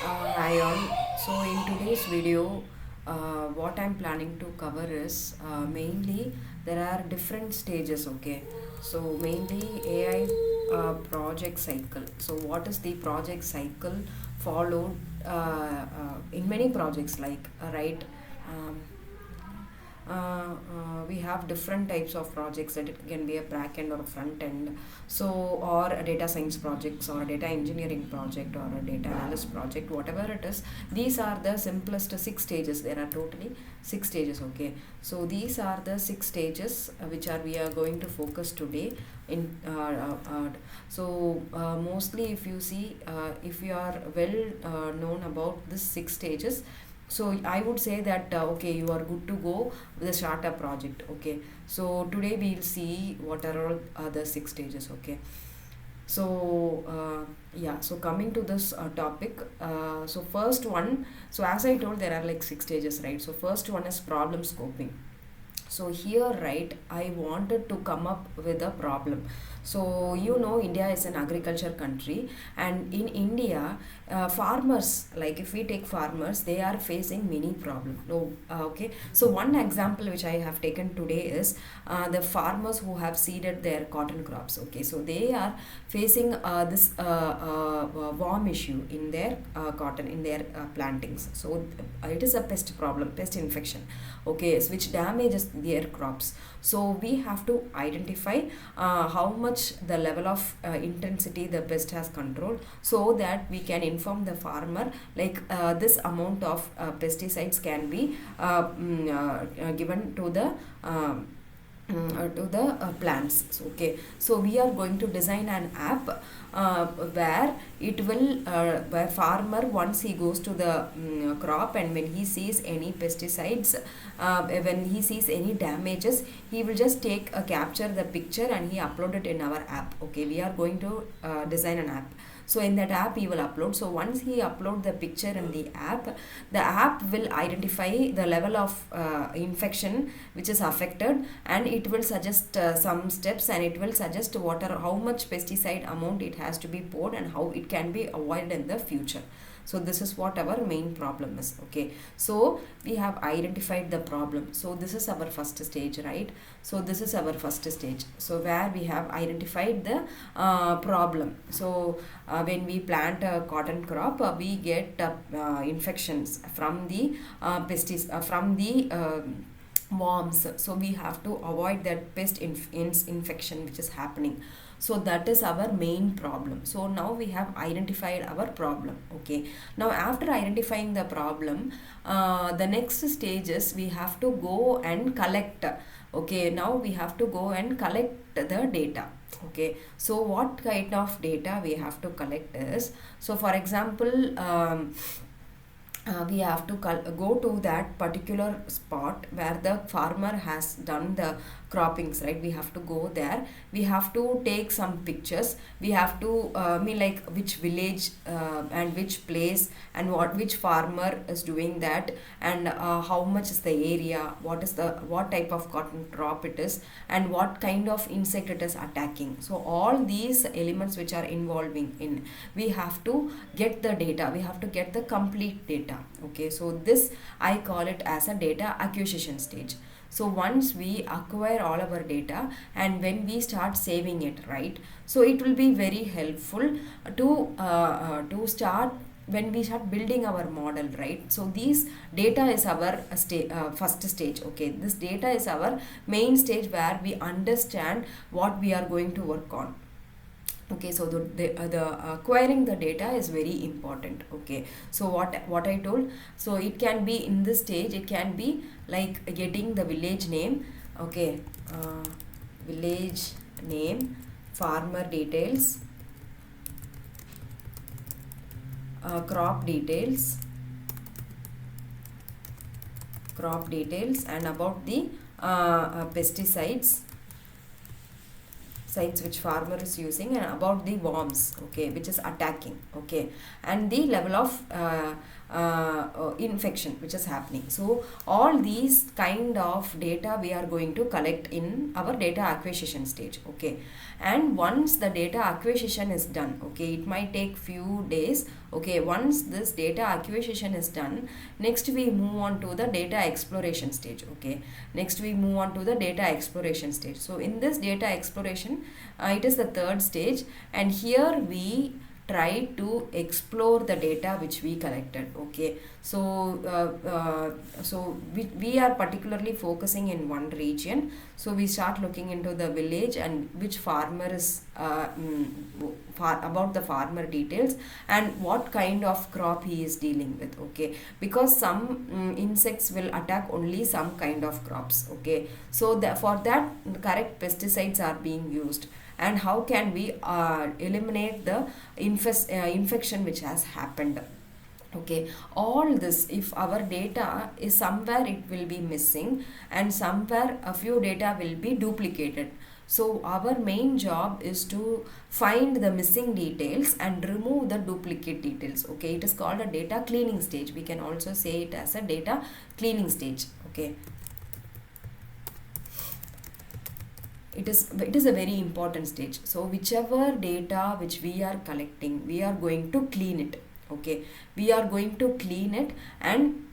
Hi all. So in today's video, what I'm planning to cover is mainly there are different stages. Okay, so mainly AI project cycle. So what is the project cycle followed in many projects right? Um, we have different types of projects that it can be a back end or a front end, so or a data science projects or a data engineering project or a data analyst project, whatever it is. These are the simplest six stages. There are totally six stages. Okay, so these are the six stages which are we are going to focus today in mostly if you see, if you are well known about this six stages, so I would say that okay, you are good to go with the startup project. Okay, so today we'll see what are all other six stages. Okay, so yeah, so coming to this topic, so first one, so as I told, there are like six stages, right? So first one is problem scoping. So here, right, I wanted to come up with a problem. So India is an agriculture country, and in India, farmers, like if we take farmers, they are facing many problems. No, okay. So one example which I have taken today is the farmers who have seeded their cotton crops. Okay, so they are facing this worm issue in their cotton, in their plantings. So it is a pest problem, pest infection. Okay, so which damages their crops. So we have to identify how much the level of intensity the pest has controlled, so that we can inform the farmer like this amount of pesticides can be given to the plants. So, okay, so we are going to design an app where it will where farmer, once he goes to the crop, and when he sees any pesticides, when he sees any damages, he will just take a capture the picture and he upload it in our app. Okay, we are going to design an app. So in that app he will upload. So once he upload the picture in the app will identify the level of infection which is affected, and it will suggest some steps, and it will suggest how much pesticide amount it has to be poured and how it can be avoided in the future. So this is what our main problem is. Okay, so we have identified the problem. So this is our first stage, right? So this is our first stage, so where we have identified the problem. So when we plant a cotton crop, we get infections from the from the worms. So we have to avoid that infection which is happening. So that is our main problem. So now we have identified our problem. Okay, now after identifying the problem, the next stage is we have to go and collect. Okay, now we have to go and collect the data. Okay, so what kind of data we have to collect is, so for example, we have to go to that particular spot where the farmer has done the croppings, right? We have to go there, we have to take some pictures, we have to mean like which village and which place, and which farmer is doing that, and how much is the area, what type of cotton crop it is, and what kind of insect it is attacking. So all these elements which are involving in, we have to get the data, we have to get the complete data. Okay, so this I call it as a data acquisition stage. So once we acquire all our data, and when we start saving it, right, so it will be very helpful to start when we start building our model, right? So these data is our first stage. Okay, this data is our main stage where we understand what we are going to work on. Okay, so the acquiring the data is very important. Okay, so what I told, so it can be in this stage, it can be like getting the village name. Okay, village name, farmer details, crop details, and about the pesticides, pesticides which farmer is using, and about the worms, okay, which is attacking, okay, and the level of infection which is happening. So all these kind of data we are going to collect in our data acquisition stage, okay. And once the data acquisition is done, okay, it might take few days, okay. Once this data acquisition is done, next we move on to the data exploration stage, okay. Next we move on to the data exploration stage. So in this data exploration, it is the third stage, and here we try to explore the data which we collected, okay. So we are particularly focusing in one region. So we start looking into the village and which farmer is about the farmer details and what kind of crop he is dealing with, okay, because some insects will attack only some kind of crops, okay. So for that correct pesticides are being used, and how can we eliminate the infection which has happened, okay. All this, if our data is somewhere, it will be missing, and somewhere a few data will be duplicated. So our main job is to find the missing details and remove the duplicate details, okay. It is called a data cleaning stage. We can also say it as a data cleaning stage, okay. It is a very important stage. So whichever data which we are collecting, we are going to clean it, okay. We are going to clean it, and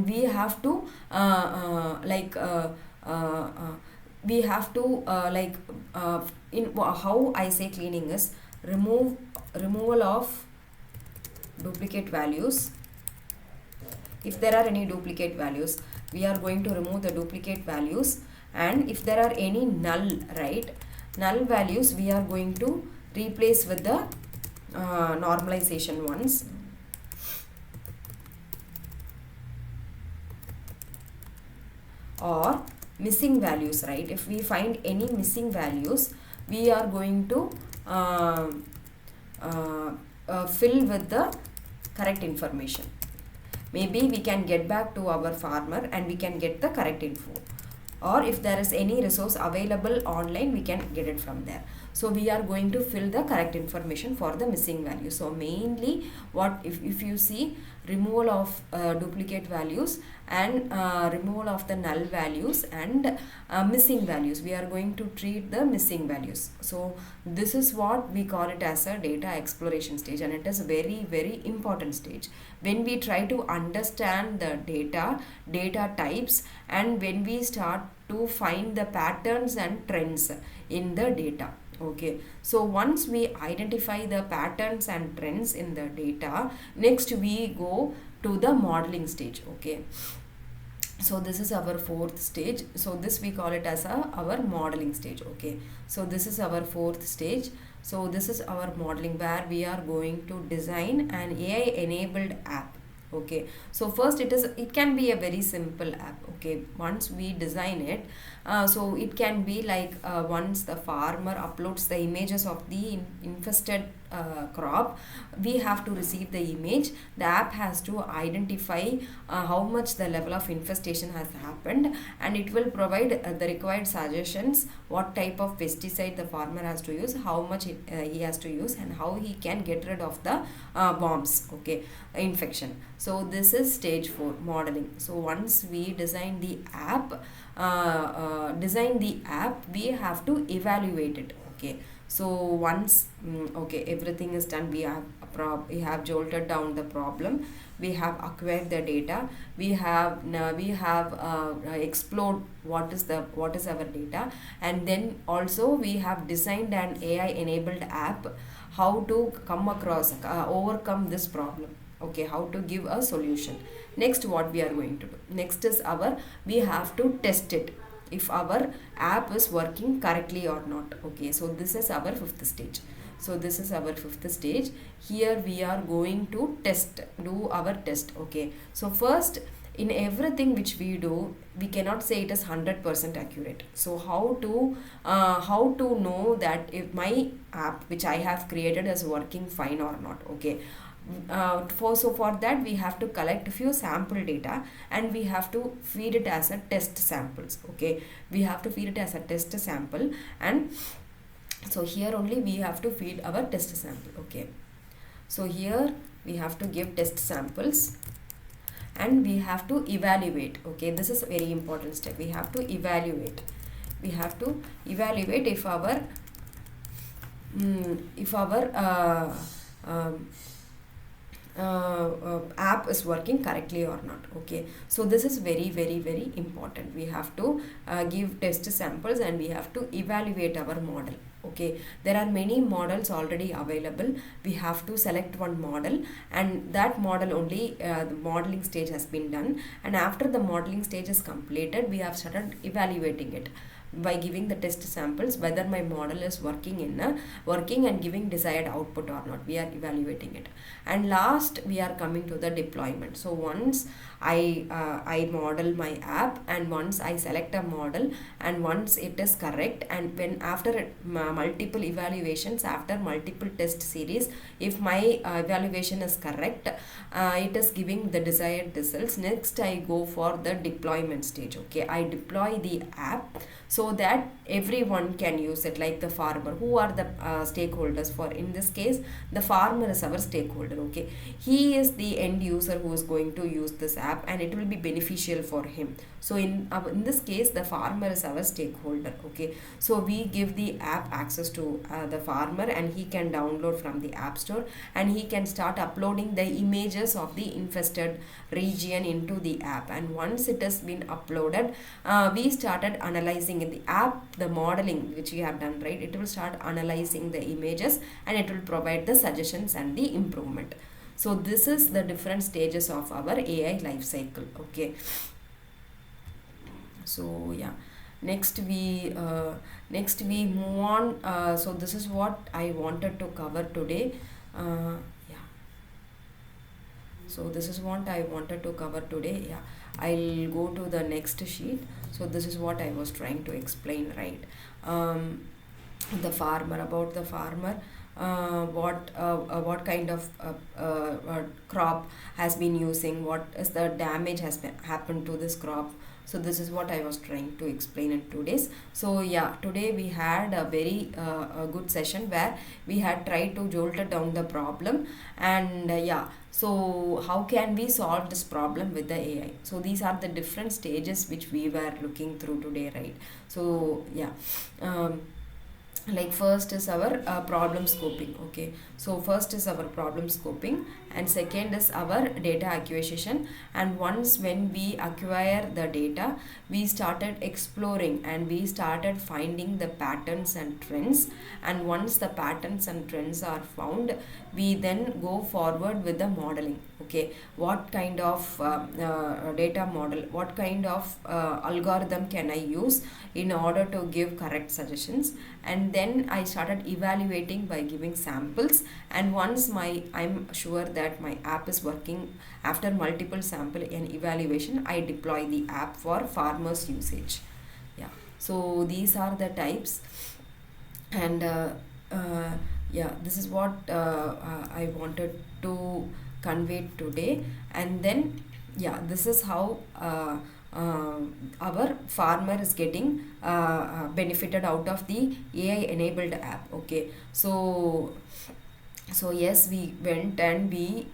we have to we have to in how I say cleaning is removal of duplicate values. If there are any duplicate values, we are going to remove the duplicate values, and if there are any null values, we are going to replace with the normalization ones. Or missing values, right? If we find any missing values, we are going to fill with the correct information. Maybe we can get back to our farmer and we can get the correct info, or if there is any resource available online, we can get it from there. So we are going to fill the correct information for the missing value. So mainly what if you see removal of duplicate values and removal of the null values and missing values, we are going to treat the missing values. So this is what we call it as a data exploration stage, and it is a very, very important stage when we try to understand the data types, and when we start to find the patterns and trends in the data, okay. So once we identify the patterns and trends in the data, next we go to the modeling stage, okay. So this is our fourth stage. So this we call it as our modeling stage, okay. So this is our fourth stage. So this is our modeling, where we are going to design an AI enabled app, okay. So first it can be a very simple app, okay. Once we design it, so it can be like once the farmer uploads the images of the infested crop, we have to receive the image. The app has to identify how much the level of infestation has happened, and it will provide the required suggestions, what type of pesticide the farmer has to use, how much he has to use, and how he can get rid of the worms, okay, infection. So this is stage 4, modeling. So once we design the app, we have to evaluate it, okay. So once okay, everything is done, we have jolted down the problem, we have acquired the data, we have explored what is our data, and then also we have designed an AI enabled app, how to come across overcome this problem, okay, how to give a solution. Next, what we are going to do next is we have to test it, if our app is working correctly or not, okay. So this is our fifth stage. Here we are going to do our test, okay. So first, in everything which we do, we cannot say it is 100% accurate. So how to know that if my app which I have created is working fine or not, okay. For that we have to collect few sample data, and we have to feed it as a test samples. Okay, we have to feed it as a test sample, and so here only we have to feed our test sample. Okay, so here we have to give test samples, and we have to evaluate. Okay, this is a very important step. We have to evaluate. We have to evaluate if our if our um, app is working correctly or not. Okay, so this is very important. We have to give test samples, and we have to evaluate our model. Okay, there are many models already available. We have to select one model, and that model only the modeling stage has been done, and after the modeling stage is completed, we have started evaluating it by giving the test samples whether my model is working and giving desired output or not. We are evaluating it, and last we are coming to the deployment. So once I model my app, and once I select a model, and once it is correct, and when after multiple evaluations, after multiple test series, if my evaluation is correct, it is giving the desired results. Next I go for the deployment stage. Okay, I deploy the app so that everyone can use it, like the farmer. Who are the stakeholders? For in this case, the farmer is our stakeholder. Okay, he is the end user who is going to use this app, and it will be beneficial for him. So in this case, the farmer is our stakeholder. Okay, so we give the app access to the farmer, and he can download from the app store, and he can start uploading the images of the infested region into the app. And once it has been uploaded, we started analyzing in the app, the modeling which we have done, right? It will start analyzing the images, and it will provide the suggestions and the improvement. So this is the different stages of our AI life cycle. Okay, so yeah, next we move on. So this is what I wanted to cover today. Yeah, so this is what I wanted to cover today. Yeah, I'll go to the next sheet. So this is what I was trying to explain, right? The farmer, about the farmer, what kind of crop has been using, what is the damage has been happened to this crop. So this is what I was trying to explain in 2 days. So yeah, today we had a very a good session where we had tried to jolt down the problem, and yeah, so how can we solve this problem with the AI? So these are the different stages which we were looking through today, right? So yeah, like first is our problem scoping. Okay, so first is our problem scoping, and second is our data acquisition. And once when we acquire the data, we started exploring, and we started finding the patterns and trends. And once the patterns and trends are found, we then go forward with the modeling. Okay, what kind of data model, what kind of algorithm can I use in order to give correct suggestions? And then I started evaluating by giving samples, and once I'm sure that my app is working, after multiple sample and evaluation, I deploy the app for farmers usage. Yeah, so these are the types, and yeah, this is what I wanted to convey today. And then yeah, this is how our farmer is getting benefited out of the AI enabled app. Okay, so yes, we went and we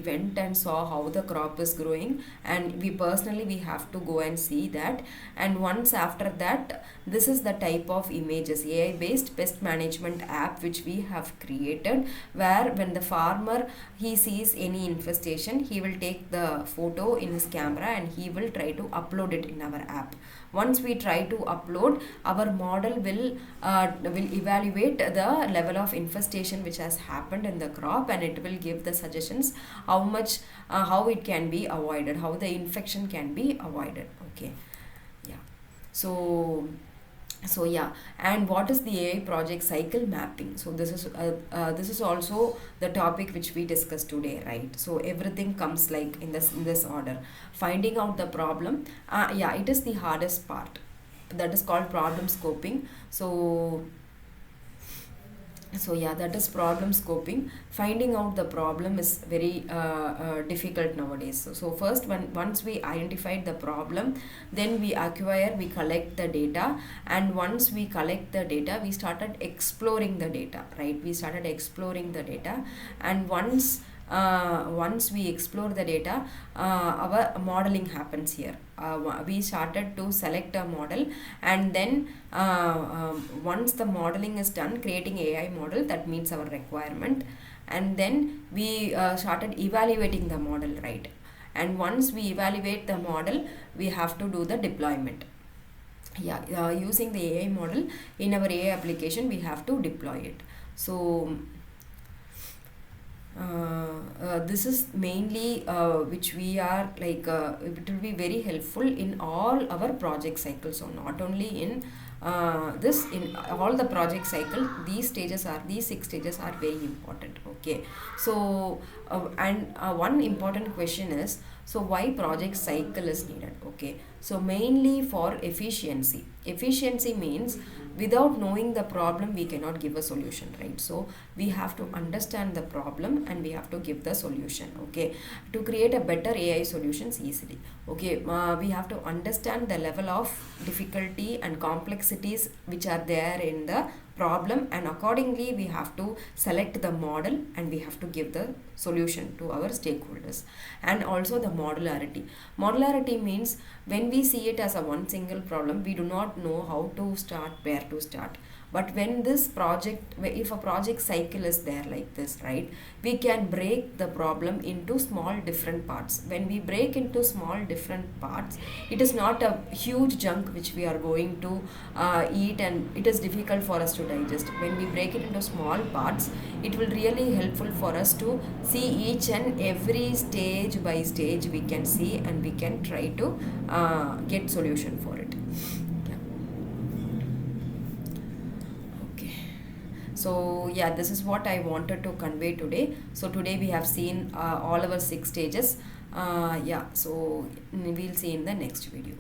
went and saw how the crop is growing, and we have to go and see that. And once after that, this is the type of images, AI based pest management app which we have created, where when the farmer he sees any infestation, he will take the photo in his camera, and he will try to upload it in our app. Once we try to upload, our model will evaluate the level of infestation which has happened in the crop, and it will give the suggestions how much how it can be avoided, how the infection can be avoided. Okay, yeah, so yeah, and what is the AI project cycle mapping? So this is also the topic which we discussed today, right? So everything comes like in this order. Finding out the problem, yeah, it is the hardest part. That is called problem scoping. So So yeah, that is problem scoping. Finding out the problem is very difficult nowadays. So first, once we identified the problem, then we collect the data, and once we collect the data, we started exploring the data, right? We started exploring the data, and once we explore the data, our modeling happens here. We started to select a model, and then once the modeling is done, creating AI model that meets our requirement, and then we started evaluating the model, right? And once we evaluate the model, we have to do the deployment. Yeah, using the AI model in our AI application, we have to deploy it. So this is mainly which we are like it will be very helpful in all our project cycles. So not only in this, in all the project cycle, these 6 stages are very important. Okay, so and one important question is, so why project cycle is needed? Okay, so mainly for efficiency means without knowing the problem we cannot give a solution, right? So we have to understand the problem and we have to give the solution. Okay, to create a better AI solutions easily. Okay, we have to understand the level of difficulty and complexities which are there in the problem, and accordingly we have to select the model and we have to give the solution to our stakeholders. And also the modularity means when we see it as a one single problem, we do not know how to start, where to start. But when this project, if a project cycle is there like this, right, we can break the problem into small different parts. When we break into small different parts, it is not a huge junk which we are going to eat, and it is difficult for us to digest. When we break it into small parts, it will really helpful for us to see each and every stage by stage we can see, and we can try to get solution for it. Okay, so yeah, this is what I wanted to convey today. So today we have seen all our 6 stages. Yeah, so we'll see in the next video.